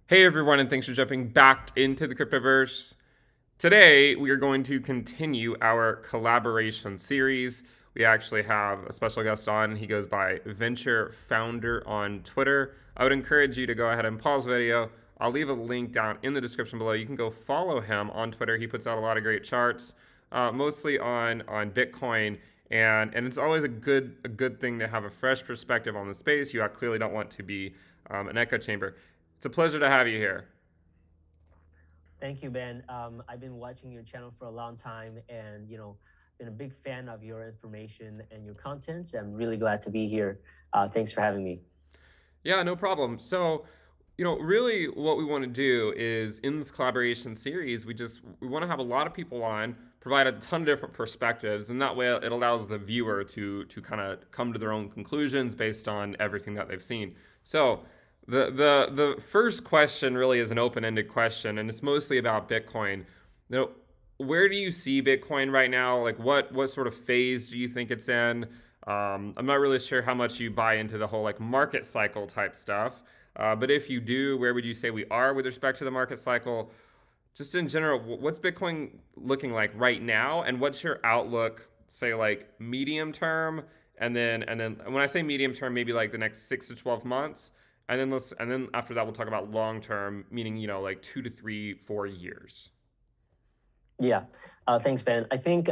Hey everyone, and thanks for jumping back into the cryptoverse. Today, we are going to continue our collaboration series. We actually have a special guest on. He goes by Venture Founder on Twitter. I would encourage you to go ahead and pause the video. I'll leave a link down in the description below. You can go follow him on Twitter. He puts out a lot of great charts, mostly on Bitcoin. And it's always a good thing to have a fresh perspective on the space. You clearly don't want to be an echo chamber. It's a pleasure to have you here. Thank you, Ben. I've been watching your channel for a long time and, been a big fan of your information and your content. I'm really glad to be here. Thanks for having me. Yeah, no problem. So, really what we want to do is in this collaboration series, we want to have a lot of people on, provide a ton of different perspectives, and that way it allows the viewer to kind of come to their own conclusions based on everything that they've seen. So, the first question really is an open-ended question, and it's mostly about Bitcoin. Now, where do you see Bitcoin right now? Like, what sort of phase do you think it's in? I'm not really sure how much you buy into the whole like market cycle type stuff, but if you do, where would you say we are with respect to the market cycle? Just in general, what's Bitcoin looking like right now, and what's your outlook, say like medium term, and then when I say medium term, maybe like the next 6 to 12 months, and then after that we'll talk about long term, meaning like 2 to 3, 4 years. Yeah, thanks, Ben. I think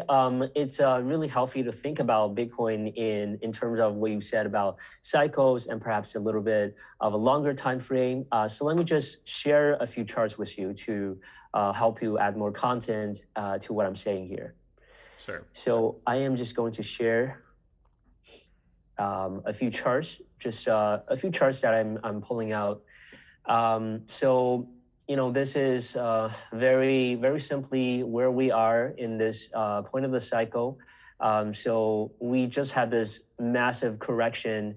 it's really healthy to think about Bitcoin in terms of what you said about cycles and perhaps a little bit of a longer time frame. So let me just share a few charts with you to help you add more content to what I'm saying here. Sure. So I am just going to share a few charts, just a few charts that I'm pulling out. So, this is very simply where we are in this point of the cycle. So we just had this massive correction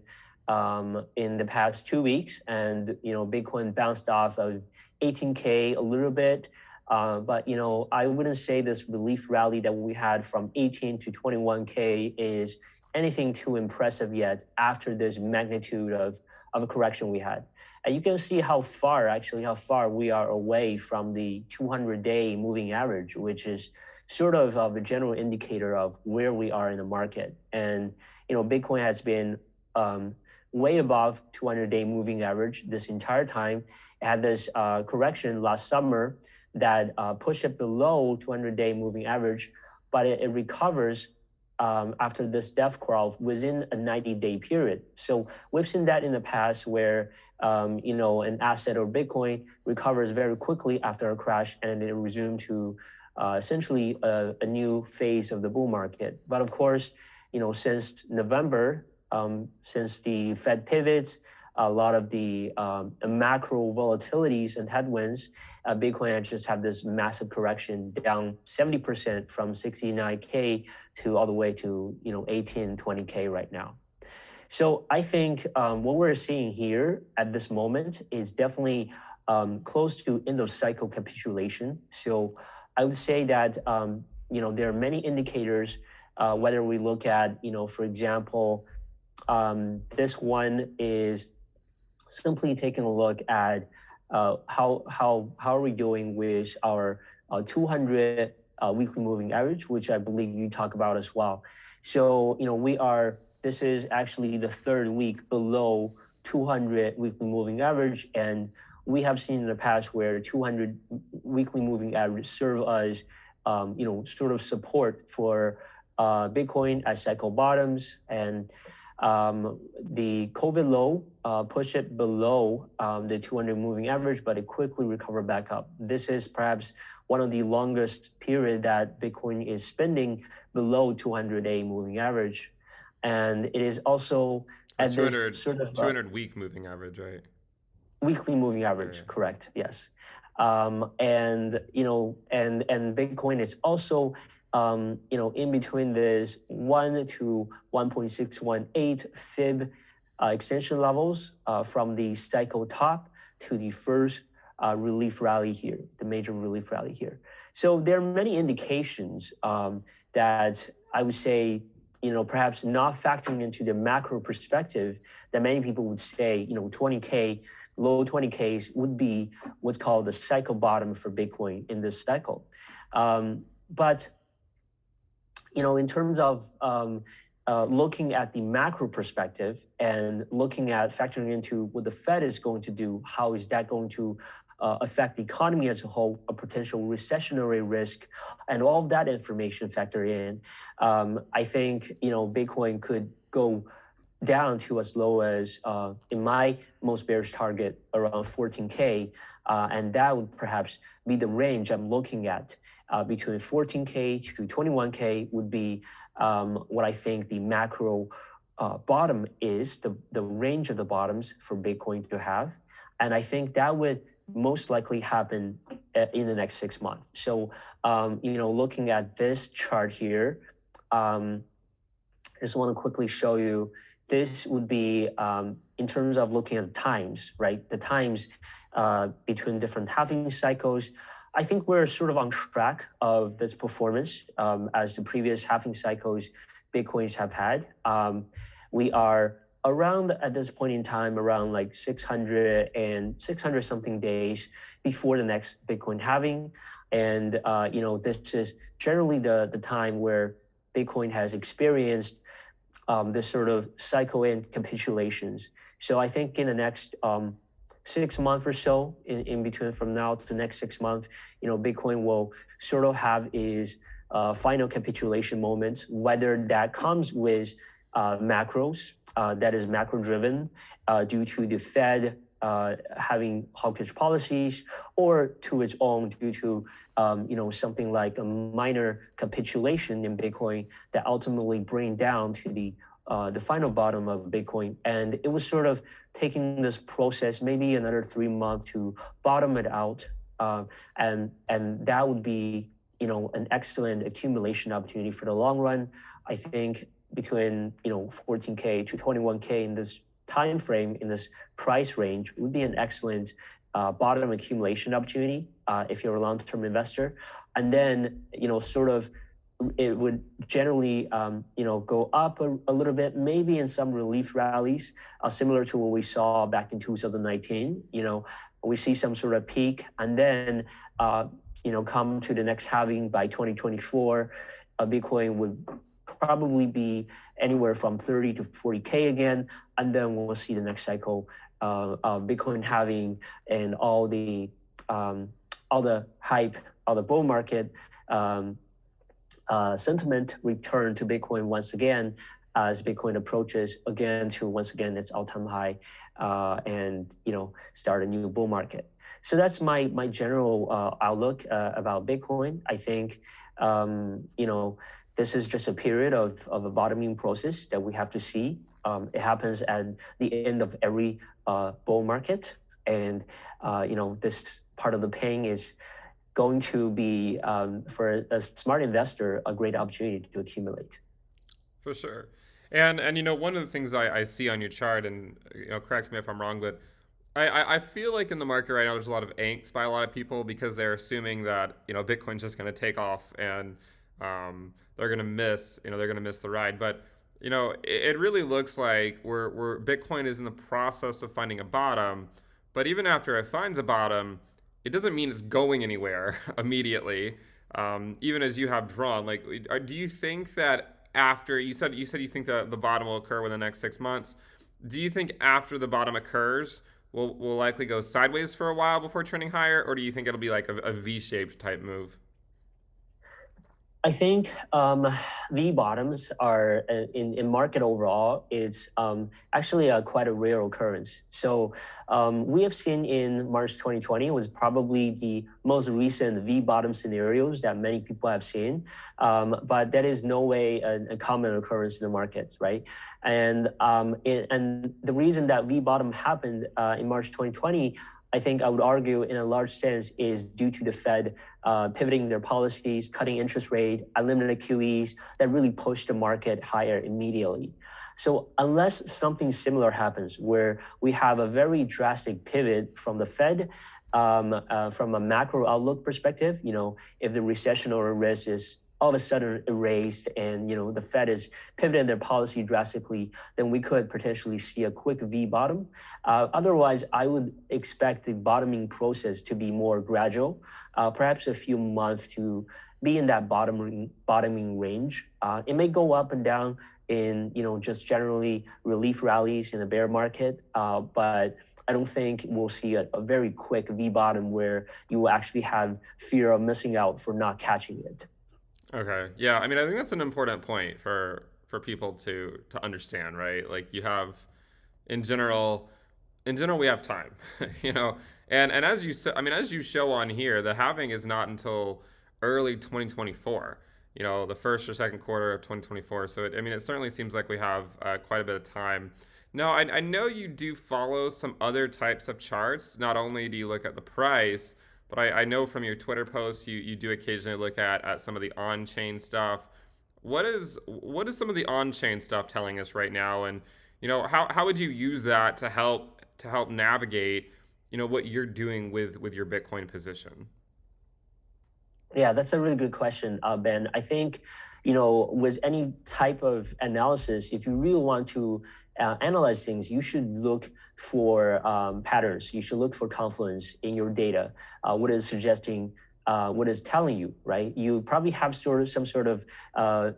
in the past 2 weeks, and Bitcoin bounced off of 18K a little bit. But I wouldn't say this relief rally that we had from 18 to 21K is anything too impressive yet after this magnitude of a correction we had. And you can see how far we are away from the 200-day moving average, which is sort of a general indicator of where we are in the market. And Bitcoin has been way above 200-day moving average this entire time. It had this correction last summer that pushed it below 200-day moving average, but it recovers after this death crawl within a 90-day period. So we've seen that in the past where an asset or Bitcoin recovers very quickly after a crash and then it resumes to essentially a new phase of the bull market. But of course, since November, since the Fed pivots, a lot of the macro volatilities and headwinds, Bitcoin just had this massive correction down 70% from 69K to all the way to 18, 20K right now. So I think what we're seeing here at this moment is definitely close to end of cycle capitulation. So I would say that there are many indicators, whether we look at for example, this one is simply taking a look at how are we doing with our 200 weekly moving average, which I believe you talk about as well. So this is actually the third week below 200 weekly moving average, and we have seen in the past where 200 weekly moving average serve as sort of support for Bitcoin at cycle bottoms, and the COVID low pushed it below the 200 moving average, but it quickly recovered back up. This is perhaps one of the longest period that Bitcoin is spending below 200-day moving average. And it is also A at this 200 sort of 200 week moving average, right? weekly moving average, Right. correct? Yes. And Bitcoin is also in between this 1 to 1.618 fib extension levels from the cycle top to the first relief rally here, the major relief rally here. So there are many indications that I would say, perhaps not factoring into the macro perspective that many people would say, 20K low 20Ks would be what's called the cycle bottom for Bitcoin in this cycle. But in terms of looking at the macro perspective and looking at factoring into what the Fed is going to do, how is that going to affect the economy as a whole, a potential recessionary risk, and all of that information factor in, I think Bitcoin could go down to as low as, in my most bearish target, around 14K, and that would perhaps be the range I'm looking at. Between 14K to 21K would be what I think the macro bottom is, the range of the bottoms for Bitcoin to have. And I think that would most likely happen in the next 6 months. So, looking at this chart here, I just want to quickly show you, this would be in terms of looking at times, right? The times between different halving cycles. I think we're sort of on track of this performance as the previous halving cycles Bitcoins have had. We are around, at this point in time, around like 600 something days before the next Bitcoin halving. And, this is generally the time where Bitcoin has experienced this sort of cycle and capitulations. So I think in the next 6 months or so, in between from now to the next 6 months, Bitcoin will sort of have its final capitulation moments, whether that comes with macros, that is macro driven due to the Fed having hawkish policies, or to its own due to something like a minor capitulation in Bitcoin that ultimately bring down to the final bottom of Bitcoin. And it was sort of taking this process maybe another 3 months to bottom it out, and that would be an excellent accumulation opportunity for the long run. I think between 14K to 21K in this time frame, in this price range, would be an excellent bottom accumulation opportunity if you're a long-term investor. And then sort of it would generally go up a little bit, maybe in some relief rallies, similar to what we saw back in 2019. We see some sort of peak, and then come to the next halving by 2024, Bitcoin would probably be anywhere from 30 to 40K again, and then we'll see the next cycle Bitcoin halving and all the hype, all the bull market sentiment return to Bitcoin once again as Bitcoin approaches again to once again its all-time high and start a new bull market. So that's my general outlook about Bitcoin. I think this is just a period of a bottoming process that we have to see. It happens at the end of every bull market, and this part of the pain is going to be, for a smart investor, a great opportunity to accumulate. For sure. And one of the things I see on your chart, and correct me if I'm wrong, but I feel like in the market right now there's a lot of angst by a lot of people because they're assuming that Bitcoin's just going to take off and they're going to miss the ride. But it really looks like we're Bitcoin is in the process of finding a bottom, but even after it finds a bottom, it doesn't mean it's going anywhere immediately. Even as you have drawn, like, do you think that after you said you think that the bottom will occur within the next 6 months? Do you think after the bottom occurs, we'll likely go sideways for a while before trending higher, or do you think it'll be like a V-shaped type move? I think V bottoms are in market overall. It's actually quite a rare occurrence. So we have seen in March 2020 was probably the most recent V bottom scenarios that many people have seen, but that is no way a common occurrence in the market, right? And the reason that V bottom happened in March 2020, I think I would argue in a large sense is due to the Fed pivoting their policies, cutting interest rate, unlimited QEs that really pushed the market higher immediately. So unless something similar happens where we have a very drastic pivot from the Fed from a macro outlook perspective, if the recession or risk is all of a sudden erased and the Fed is pivoting their policy drastically, then we could potentially see a quick V bottom. Otherwise, I would expect the bottoming process to be more gradual, perhaps a few months to be in that bottoming range. It may go up and down in just generally relief rallies in the bear market, but I don't think we'll see a very quick V bottom where you will actually have fear of missing out for not catching it. Okay. Yeah. I mean, I think that's an important point for people to understand, right? Like you have in general, we have time, you know, and as I mean, as you show on here, the halving is not until early 2024. You know, the first or second quarter of 2024. So I mean, it certainly seems like we have quite a bit of time. Now, I know you do follow some other types of charts. Not only do you look at the price, but I know from your Twitter posts you do occasionally look at some of the on-chain stuff. What is some of the on-chain stuff telling us right now? And you know, how would you use that to help navigate, you know, what you're doing with your Bitcoin position? Yeah, that's a really good question, Ben. I think, with any type of analysis, if you really want to analyze things, you should look for patterns. You should look for confluence in your data. What is suggesting, what is telling you, right? You probably have some sort of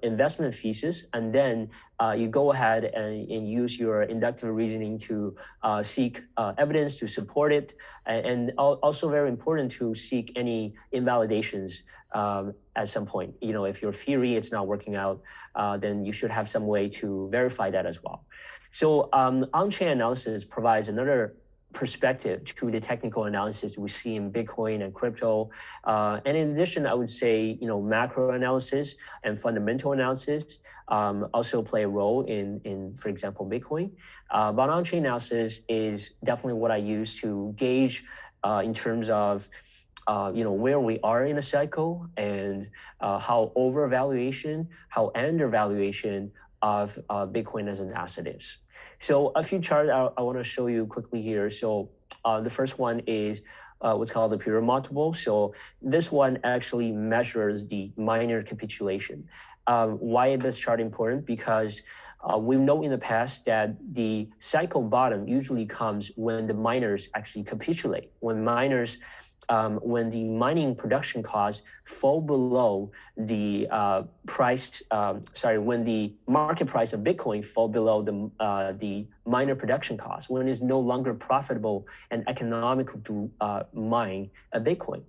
investment thesis, and then you go ahead and use your inductive reasoning to seek evidence to support it, and also very important to seek any invalidations at some point. If your theory is not working out, then you should have some way to verify that as well. So on-chain analysis provides another perspective to the technical analysis we see in Bitcoin and crypto. And in addition, I would say, macro analysis and fundamental analysis also play a role in, for example, Bitcoin. But on-chain analysis is definitely what I use to gauge in terms of where we are in a cycle and how overvaluation, how undervaluation of Bitcoin as an asset is. So a few charts I want to show you quickly here. So the first one is what's called the period multiple. So this one actually measures the miner capitulation. Why is this chart important? Because we know in the past that the cycle bottom usually comes when the miners actually capitulate, when the mining production costs fall below the when the market price of Bitcoin fall below the miner production cost, when it's no longer profitable and economical to mine a Bitcoin.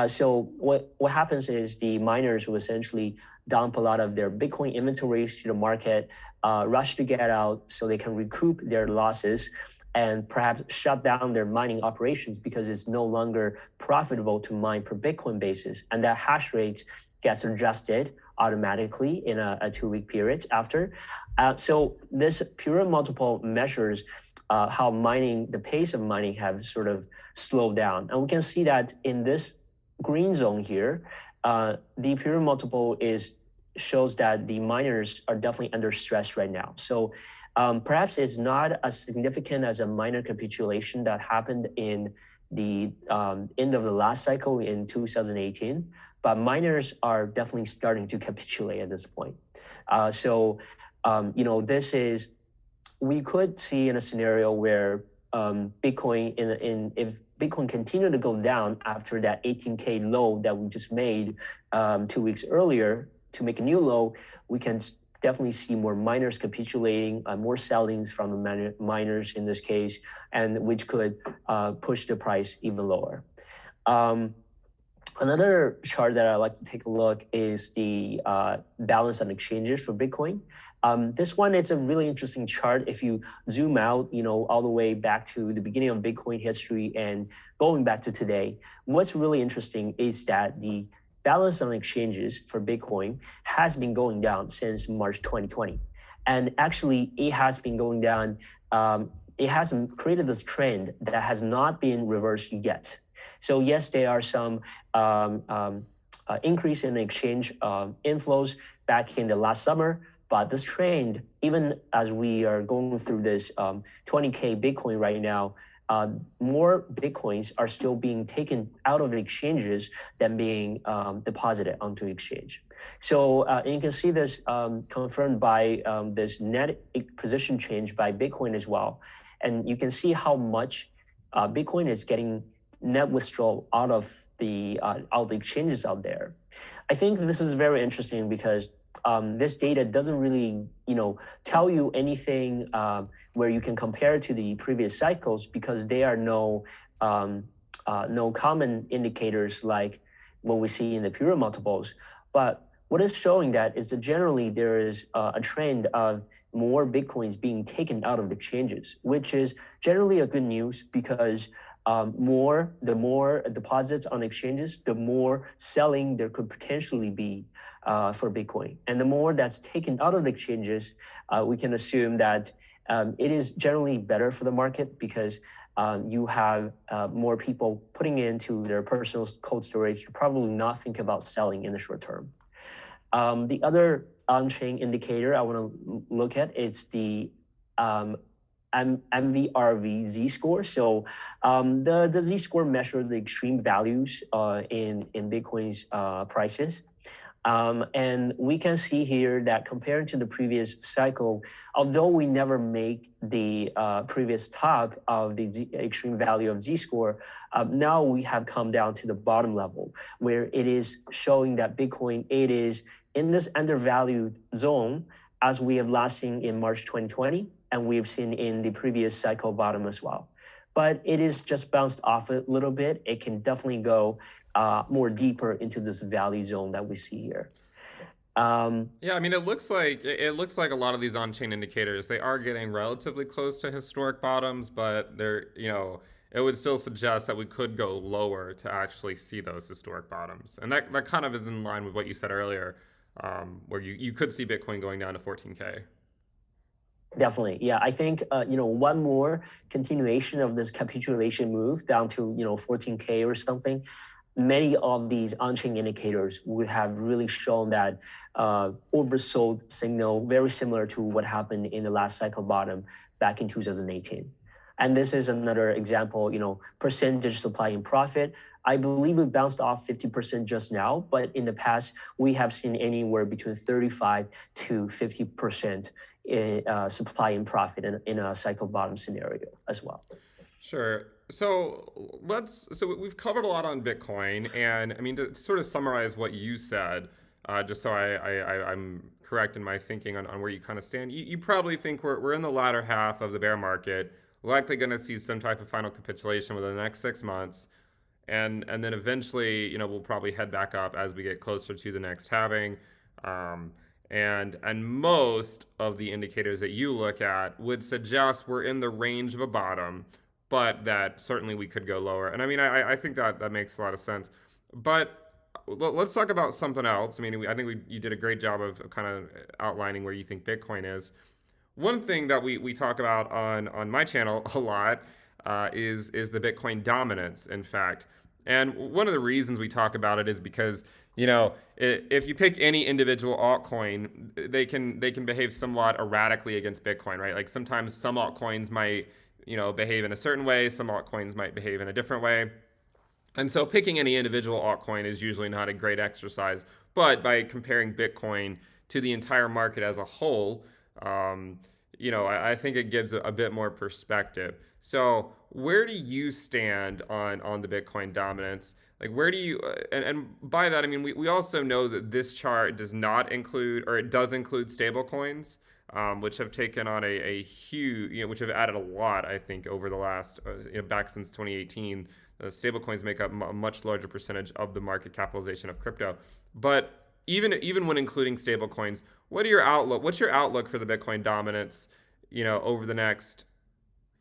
So what happens is the miners will essentially dump a lot of their Bitcoin inventories to the market, rush to get out so they can recoup their losses, and perhaps shut down their mining operations because it's no longer profitable to mine per Bitcoin basis. And that hash rate gets adjusted automatically in a 2-week period after. So this period multiple measures how the pace of mining have sort of slowed down. And we can see that in this green zone here, the period multiple shows that the miners are definitely under stress right now. So perhaps it's not as significant as a minor capitulation that happened in the end of the last cycle in 2018, but miners are definitely starting to capitulate at this point. We could see in a scenario where Bitcoin, if Bitcoin continue to go down after that 18K low that we just made 2 weeks earlier to make a new low, we can definitely see more miners capitulating, more sellings from the miners in this case, and which could push the price even lower. Another chart that I like to take a look is the balance on exchanges for Bitcoin. This one is a really interesting chart. If you zoom out, all the way back to the beginning of Bitcoin history and going back to today, what's really interesting is that the balance on exchanges for Bitcoin has been going down since March 2020. And actually, it has been going down. It has created this trend that has not been reversed yet. So yes, there are some increase in exchange inflows back in the last summer, but this trend, even as we are going through this 20K Bitcoin right now, more Bitcoins are still being taken out of exchanges than being deposited onto exchange. So and you can see this confirmed by this net position change by Bitcoin as well. And you can see how much Bitcoin is getting net withdrawal out of the exchanges out there. I think this is very interesting because this data doesn't really, tell you anything where you can compare to the previous cycles because there are no common indicators like what we see in the period multiples. But what is showing that is that generally there is a trend of more Bitcoins being taken out of exchanges, which is generally a good news because the more deposits on exchanges, the more selling there could potentially be for Bitcoin. And the more that's taken out of the exchanges, we can assume that it is generally better for the market because you have more people putting into their personal cold storage. You probably not think about selling in the short term. The other on-chain indicator I want to look at is the MVRV Z-score. So the Z-score measures the extreme values in Bitcoin's prices. And we can see here that compared to the previous cycle, although we never make the previous top of the extreme value of Z-score, now we have come down to the bottom level where it is showing that Bitcoin, it is in this undervalued zone as we have last seen in March 2020, and we have seen in the previous cycle bottom as well. But it is just bounced off a little bit. It can definitely go more deeper into this value zone that we see here. Yeah, I mean, it looks like a lot of these on-chain indicators, they are getting relatively close to historic bottoms, but they're, it would still suggest that we could go lower to actually see those historic bottoms. And that kind of is in line with what you said earlier, where you could see Bitcoin going down to 14K. Definitely. Yeah, I think, one more continuation of this capitulation move down to, 14K or something, many of these on-chain indicators would have really shown that oversold signal, very similar to what happened in the last cycle bottom back in 2018. And this is another example, percentage supply and profit. I believe it bounced off 50% just now, but in the past, we have seen anywhere between 35 to 50% in supply and profit in a cycle bottom scenario as well. Sure. So we've covered a lot on Bitcoin, and I mean to sort of summarize what you said, just so I'm correct in my thinking on where you kind of stand. You probably think we're in the latter half of the bear market, likely going to see some type of final capitulation within the next 6 months, and then eventually, we'll probably head back up as we get closer to the next halving. And most of the indicators that you look at would suggest we're in the range of a bottom, but that certainly we could go lower. And I mean, I think that makes a lot of sense. But let's talk about something else. I mean, I think you did a great job of kind of outlining where you think Bitcoin is. One thing that we talk about on my channel a lot is the Bitcoin dominance, in fact. And one of the reasons we talk about it is because, if you pick any individual altcoin, they can behave somewhat erratically against Bitcoin, right? Like sometimes some altcoins might, behave in a certain way, some altcoins might behave in a different way. And so picking any individual altcoin is usually not a great exercise. But by comparing Bitcoin to the entire market as a whole, I think it gives a bit more perspective. So where do you stand on the Bitcoin dominance? Like, where do you, and by that, I mean, we also know that this chart does not include, or it does include stablecoins, which have taken on a huge, which have added a lot, I think, over the last, back since 2018. Stablecoins make up a much larger percentage of the market capitalization of crypto. But even when including stablecoins, what's your outlook for the Bitcoin dominance, over the next,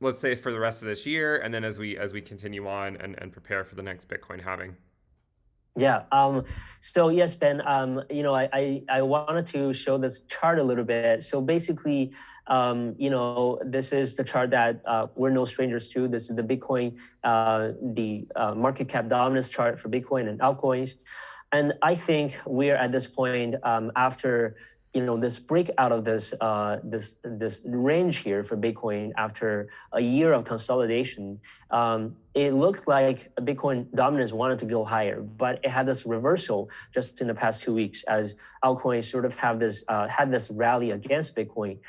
let's say, for the rest of this year, and then as we continue on and prepare for the next Bitcoin halving? Yeah. So yes, Ben. I wanted to show this chart a little bit. So basically, this is the chart that we're no strangers to. This is the Bitcoin, the market cap dominance chart for Bitcoin and altcoins. And I think we're at this point after this break out of this range here for Bitcoin after a year of consolidation, it looked like Bitcoin dominance wanted to go higher, but it had this reversal just in the past 2 weeks as altcoins sort of have this had this rally against Bitcoin.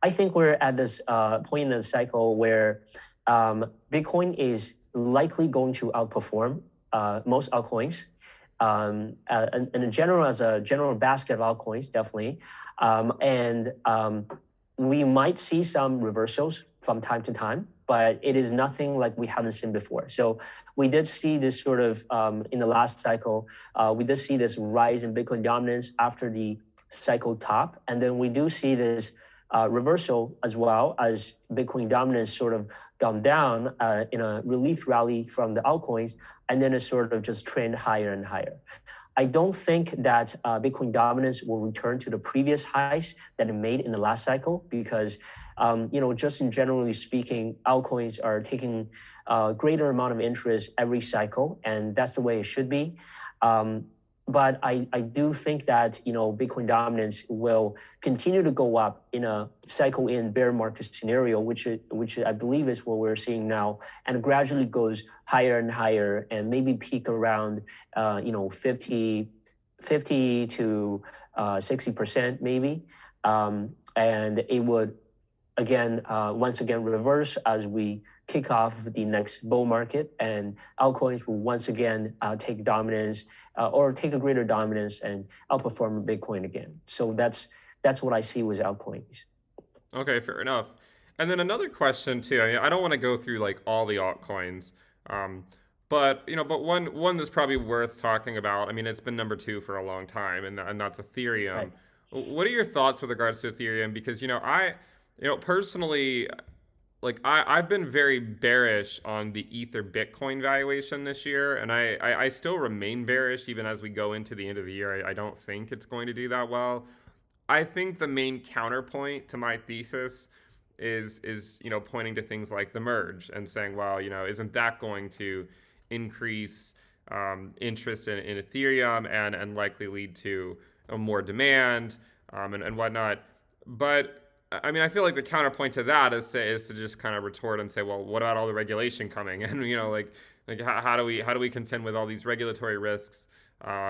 I think we're at this point in the cycle where Bitcoin is likely going to outperform most altcoins. In general, as a general basket of altcoins, definitely. We might see some reversals from time to time, but it is nothing like we haven't seen before. So we did see this sort of, in the last cycle, we did see this rise in Bitcoin dominance after the cycle top. And then we do see this reversal as well as Bitcoin dominance sort of gone down in a relief rally from the altcoins, and then it sort of just trend higher and higher. I don't think that Bitcoin dominance will return to the previous highs that it made in the last cycle because, just in generally speaking, altcoins are taking a greater amount of interest every cycle, and that's the way it should be. But I do think that Bitcoin dominance will continue to go up in a cycle in bear market scenario, which I believe is what we're seeing now, and gradually goes higher and higher, and maybe peak around 50 to 60% maybe, and it would once again reverse as we kick off the next bull market, and altcoins will once again take dominance or take a greater dominance and outperform Bitcoin again. So that's what I see with altcoins. Okay, fair enough. And then another question too. I mean, I don't want to go through like all the altcoins, but one that's probably worth talking about. I mean, it's been number 2 for a long time, and that's Ethereum. Right. What are your thoughts with regards to Ethereum? Because personally, like I've been very bearish on the Ether Bitcoin valuation this year, and I still remain bearish even as we go into the end of the year. I don't think it's going to do that well. I think the main counterpoint to my thesis is pointing to things like the merge and saying, well, isn't that going to increase interest in Ethereum and likely lead to more demand and whatnot. But I mean, I feel like the counterpoint to that is to just kind of retort and say, well, what about all the regulation coming? And how do we contend with all these regulatory risks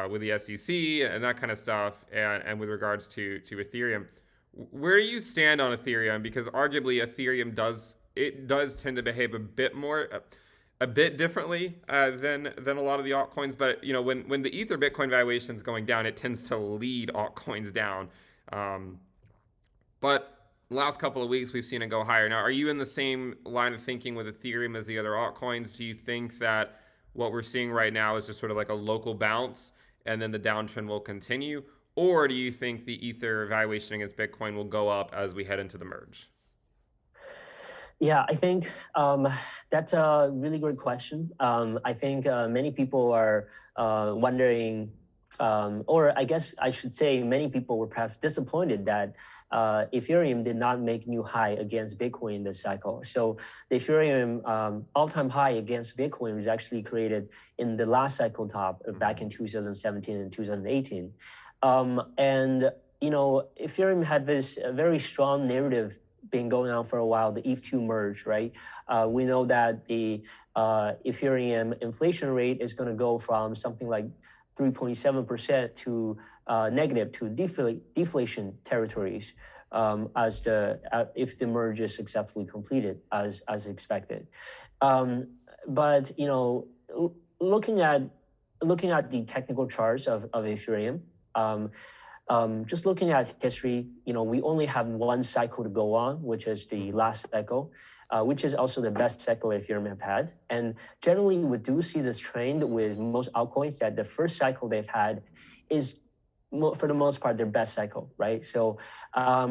with the SEC and that kind of stuff, and with regards to Ethereum? Where do you stand on Ethereum? Because arguably Ethereum does tend to behave a bit differently than a lot of the altcoins. But when the Ether Bitcoin valuation is going down, it tends to lead altcoins down. But last couple of weeks we've seen it go higher. Now, are you in the same line of thinking with Ethereum as the other altcoins? Do you think that what we're seeing right now is just sort of like a local bounce and then the downtrend will continue? Or do you think the Ether valuation against Bitcoin will go up as we head into the merge? Yeah, I think that's a really good question. I think many people are wondering, or I guess I should say many people were perhaps disappointed that Ethereum did not make new high against Bitcoin in this cycle. So the Ethereum all-time high against Bitcoin was actually created in the last cycle top back in 2017 and 2018. Ethereum had this very strong narrative been going on for a while, the ETH TA merge, right? We know that the Ethereum inflation rate is going to go from something like 3.7% to negative to deflation territories if the merge is successfully completed as expected. But looking at the technical charts of Ethereum, just looking at history, we only have one cycle to go on, which is the last cycle, which is also the best cycle Ethereum have had. And generally, we do see this trend with most altcoins that the first cycle they've had is, for the most part, their best cycle, right? So I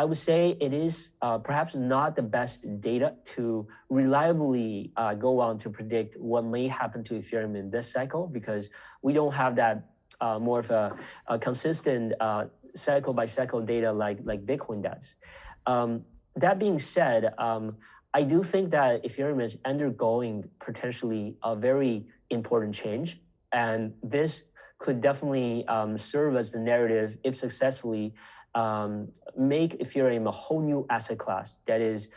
would say it is perhaps not the best data to reliably go on to predict what may happen to Ethereum in this cycle, because we don't have that more of a consistent cycle by cycle data like Bitcoin does. That being said, I do think that Ethereum is undergoing potentially a very important change, and this could definitely serve as the narrative if successfully make Ethereum a whole new asset class that is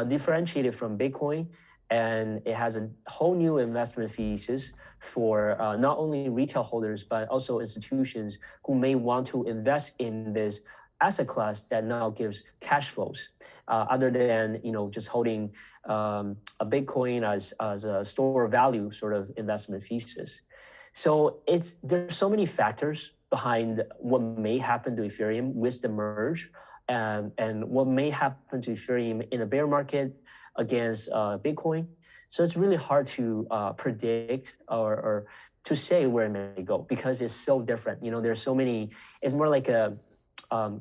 differentiated from Bitcoin, and it has a whole new investment thesis for not only retail holders but also institutions who may want to invest in this asset class that now gives cash flows, other than just holding a Bitcoin as a store of value sort of investment thesis. So there's so many factors behind what may happen to Ethereum with the merge, and what may happen to Ethereum in a bear market against Bitcoin. So it's really hard to predict or to say where it may go because it's so different. There's so many. It's more like a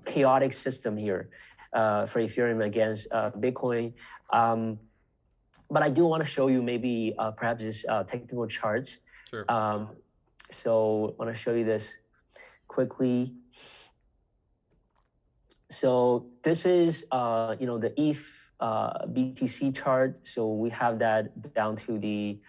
chaotic system here for Ethereum against Bitcoin. But I do want to show you maybe perhaps this technical charts. Sure. So I want to show you this quickly. So this is the ETH BTC chart. So we have that down to the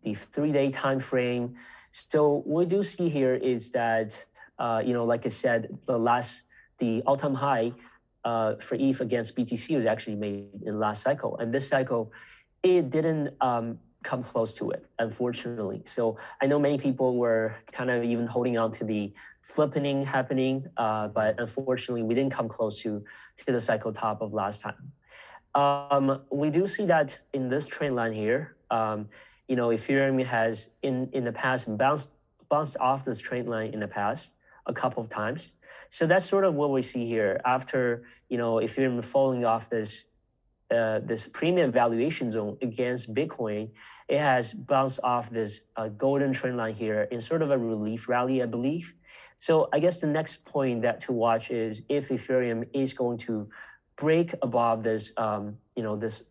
3-day time frame. So what we do see here is that like I said, the all-time high for ETH against BTC was actually made in last cycle, and this cycle it didn't come close to it, unfortunately. So I know many people were kind of even holding on to the flippening happening, but unfortunately we didn't come close to the cycle top of last time. We do see that in this trend line here, Ethereum has in the past bounced off this trend line in the past a couple of times. So that's sort of what we see here after Ethereum falling off this premium valuation zone against Bitcoin. It has bounced off this golden trend line here in sort of a relief rally, I believe. So I guess the next point to watch is if Ethereum is going to break above this, this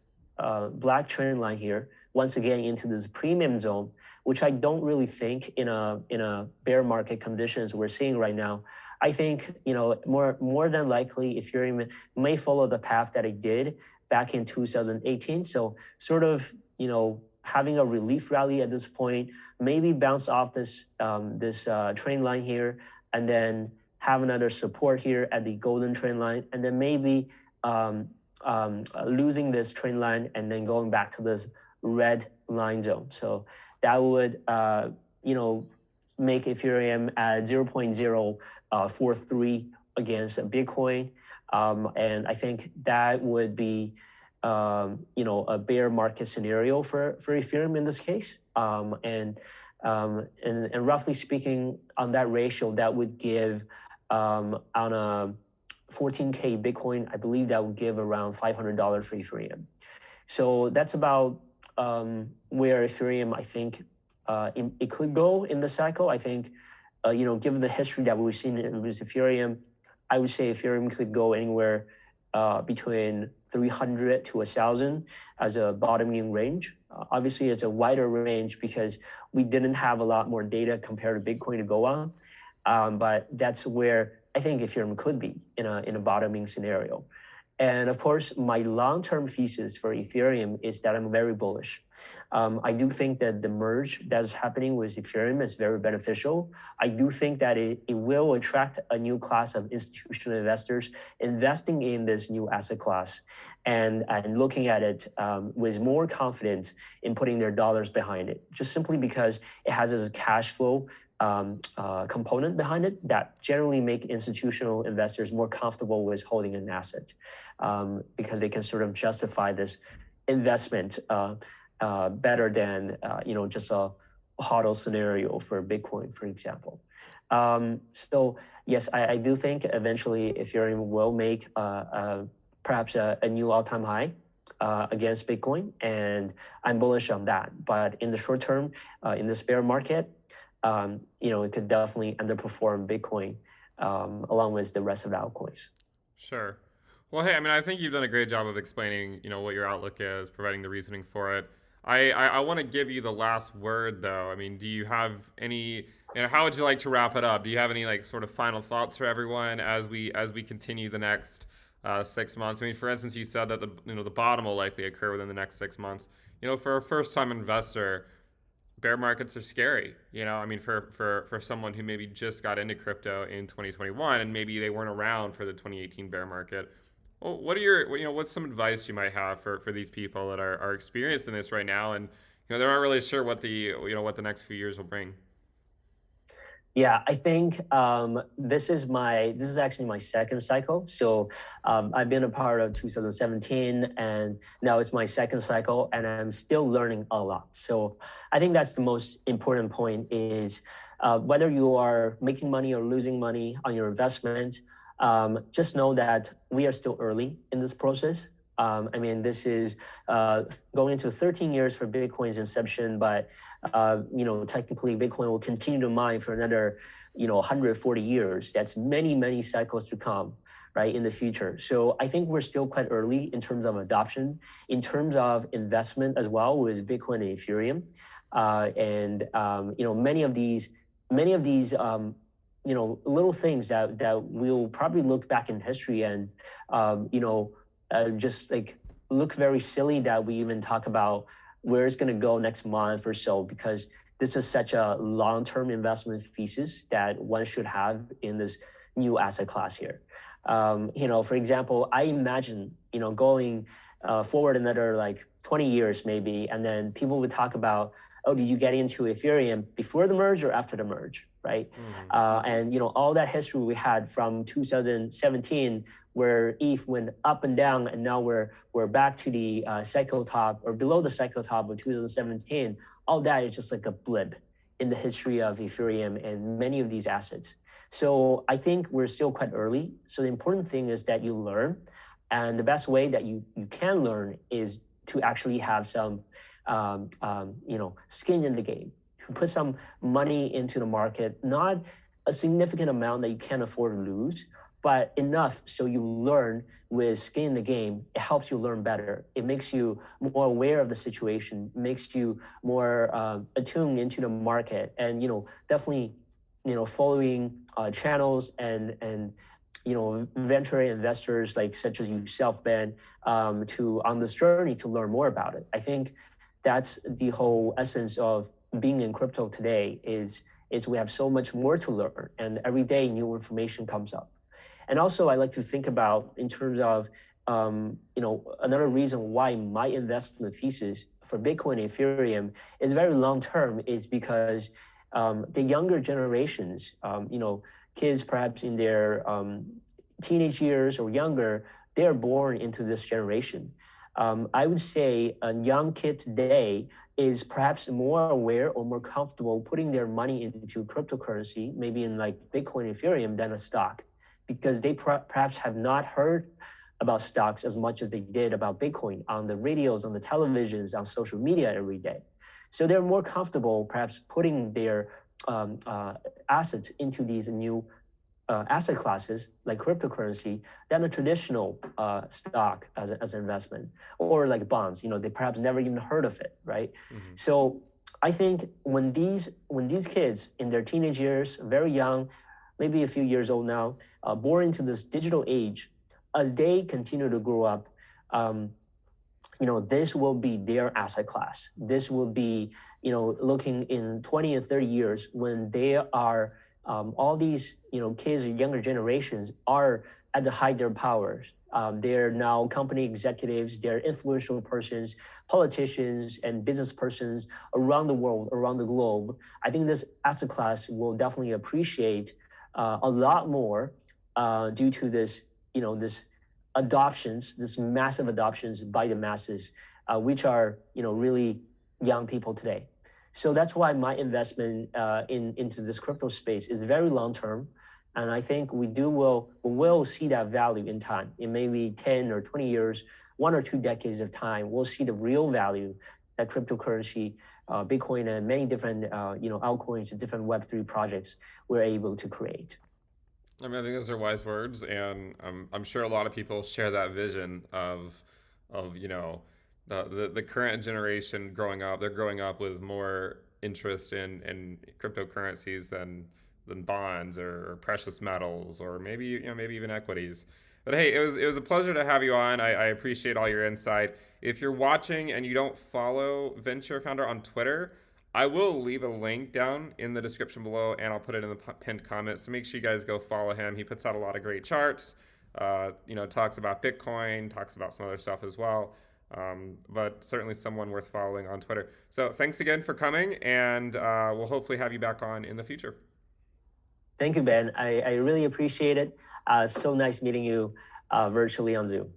black trend line here once again into this premium zone, which I don't really think in a bear market conditions we're seeing right now. I think more than likely Ethereum may follow the path that it did back in 2018. So sort of having a relief rally at this point, maybe bounce off this trend line here, and then have another support here at the golden trend line, and then maybe losing this trend line and then going back to this red line zone. So that would make Ethereum at 0.043 against Bitcoin, and I think that would be a bear market scenario for Ethereum in this case. And roughly speaking, on that ratio, that would give on a 14K Bitcoin, I believe that would give around $500 for Ethereum. So that's about where Ethereum, I think, it could go in the cycle. I think, given the history that we've seen with Ethereum, I would say Ethereum could go anywhere between 300 to 1,000 as a bottoming range. Obviously, it's a wider range because we didn't have a lot more data compared to Bitcoin to go on. But that's where I think Ethereum could be in a bottoming scenario. And of course, my long-term thesis for Ethereum is that I'm very bullish. I do think that the merge that's happening with Ethereum is very beneficial. I do think that it will attract a new class of institutional investors investing in this new asset class and looking at it with more confidence in putting their dollars behind it, just simply because it has this cash flow component behind it that generally make institutional investors more comfortable with holding an asset because they can sort of justify this investment better than just a HODL scenario for Bitcoin, for example. So yes, I do think eventually Ethereum will make perhaps a new all-time high against Bitcoin, and I'm bullish on that. But in the short term, in this bear market, it could definitely underperform Bitcoin along with the rest of the altcoins. Sure. Well, hey, I mean, I think you've done a great job of explaining, what your outlook is, providing the reasoning for it. I want to give you the last word, though. I mean, do you have any, how would you like to wrap it up? Do you have any sort of final thoughts for everyone as we continue the next 6 months? I mean, for instance, you said that the bottom will likely occur within the next 6 months. For a first-time investor, bear markets are scary. I mean, for someone who maybe just got into crypto in 2021 and maybe they weren't around for the 2018 bear market. Well, what's some advice you might have for these people that are experienced in this right now, and they're not really sure what the next few years will bring. Yeah, I think this is actually my second cycle. So I've been a part of 2017, and now it's my second cycle, and I'm still learning a lot. So I think that's the most important point is whether you are making money or losing money on your investment, just know that we are still early in this process. I mean, this is going into 13 years for Bitcoin's inception, but technically Bitcoin will continue to mine for another, 140 years. That's many, many cycles to come, right, in the future. So I think we're still quite early in terms of adoption, in terms of investment as well with Bitcoin and Ethereum, many of these, little things that we'll probably look back in history and, just like look very silly that we even talk about where it's going to go next month or so, because this is such a long-term investment thesis that one should have in this new asset class here. For example, I imagine, going forward another like 20 years maybe, and then people would talk about, oh, did you get into Ethereum before the merge or after the merge, right? And all that history we had from 2017, where ETH went up and down, and now we're back to the cycle top or below the cycle top of 2017. All that is just like a blip in the history of Ethereum and many of these assets. So I think we're still quite early. So the important thing is that you learn, and the best way that you can learn is to actually have some skin in the game, to put some money into the market, not a significant amount that you can't afford to lose, but enough so you learn with skin in the game. It helps you learn better. It makes you more aware of the situation, makes you more attuned into the market, and definitely following channels and venture investors like such as yourself, Ben, to on this journey to learn more about it. I think that's the whole essence of being in crypto today is we have so much more to learn, and every day new information comes up. And also I like to think about in terms of another reason why my investment thesis for Bitcoin and Ethereum is very long term is because the younger generations, kids perhaps in their teenage years or younger, they're born into this generation. I would say a young kid today is perhaps more aware or more comfortable putting their money into cryptocurrency, maybe in like Bitcoin and Ethereum, than a stock, because they perhaps have not heard about stocks as much as they did about Bitcoin on the radios, on the televisions, on social media every day. So they're more comfortable perhaps putting their assets into these new asset classes like cryptocurrency than a traditional stock as an investment, or like bonds. They perhaps never even heard of it, right? So I think when these kids in their teenage years, very young, maybe a few years old now, born into this digital age, as they continue to grow up, this will be their asset class. This will be, looking in 20 and 30 years when they are, all these, kids or younger generations are at the height of their powers. They're now company executives, they're influential persons, politicians, and business persons around the world, around the globe. I think this asset class will definitely appreciate a lot more due to this, this adoptions, this massive adoptions by the masses, which are, really young people today. So that's why my investment into this crypto space is very long term. And I think we will see that value in time. In maybe 10 or 20 years, 1 or 2 decades of time, we'll see the real value that cryptocurrency, Bitcoin, and many different altcoins and different Web3 projects were able to create. I mean, I think those are wise words, and I'm sure a lot of people share that vision of the current generation growing up. They're growing up with more interest in cryptocurrencies than bonds or precious metals, or maybe even equities. But hey, it was a pleasure to have you on. I appreciate all your insight. If you're watching and you don't follow Venture Founder on Twitter, I will leave a link down in the description below, and I'll put it in the pinned comment. So make sure you guys go follow him. He puts out a lot of great charts. Talks about Bitcoin, talks about some other stuff as well. But certainly someone worth following on Twitter. So thanks again for coming, and we'll hopefully have you back on in the future. Thank you, Ben. I really appreciate it. So nice meeting you virtually on Zoom.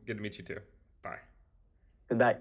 Good to meet you too. Bye. Goodbye.